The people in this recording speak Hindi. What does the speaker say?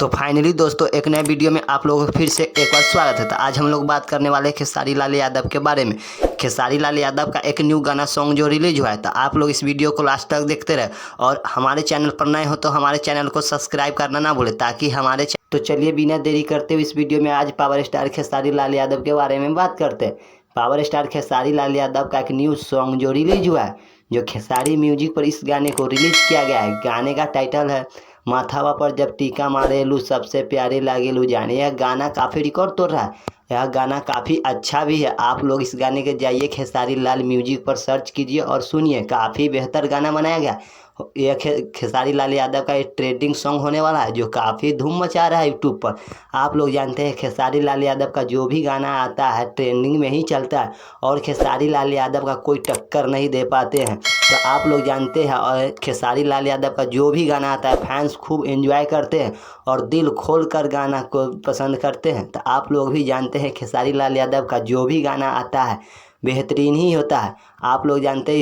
तो फाइनली दोस्तों एक नए वीडियो में आप लोगों का फिर से एक बार स्वागत है। तो आज हम लोग बात करने वाले हैं खेसारी लाल यादव के बारे में। खेसारी लाल यादव का एक न्यू गाना सॉन्ग जो रिलीज हुआ है, तो आप लोग इस वीडियो को लास्ट तक देखते रहे और हमारे चैनल पर नए हो तो हमारे चैनल को सब्सक्राइब करना ना भूले ताकि हमारे तो चलिए बिना देरी करते हुए इस वीडियो में आज पावर स्टार खेसारी लाल यादव के बारे में बात करते हैं। पावर स्टार खेसारी लाल यादव का एक न्यू सॉन्ग जो रिलीज हुआ है, जो खेसारी म्यूजिक पर इस गाने को रिलीज किया गया है। गाने का टाइटल है माथावा पर जब टीका मारे लू सबसे प्यारे लागे लू जाने। यह गाना काफ़ी रिकॉर्ड तोड़ रहा है। यह गाना काफ़ी अच्छा भी है। आप लोग इस गाने के जाइए खेसारी लाल म्यूजिक पर सर्च कीजिए और सुनिए, काफ़ी बेहतर गाना बनाया गया। यह खेसारी लाल यादव का एक ट्रेंडिंग सॉन्ग होने वाला है जो काफ़ी धूम मचा रहा है यूट्यूब पर। आप लोग जानते हैं खेसारी लाल यादव का जो भी गाना आता है ट्रेंडिंग में ही चलता है और खेसारी लाल यादव का कोई टक्कर नहीं दे पाते हैं। तो आप लोग जानते हैं और खेसारी लाल यादव का जो भी गाना आता है फैंस खूब एंजॉय करते हैं और दिल खोल कर गाना को पसंद करते हैं। तो आप लोग भी जानते हैं खेसारी लाल यादव का जो भी गाना आता है बेहतरीन ही होता है। आप लोग जानते हैं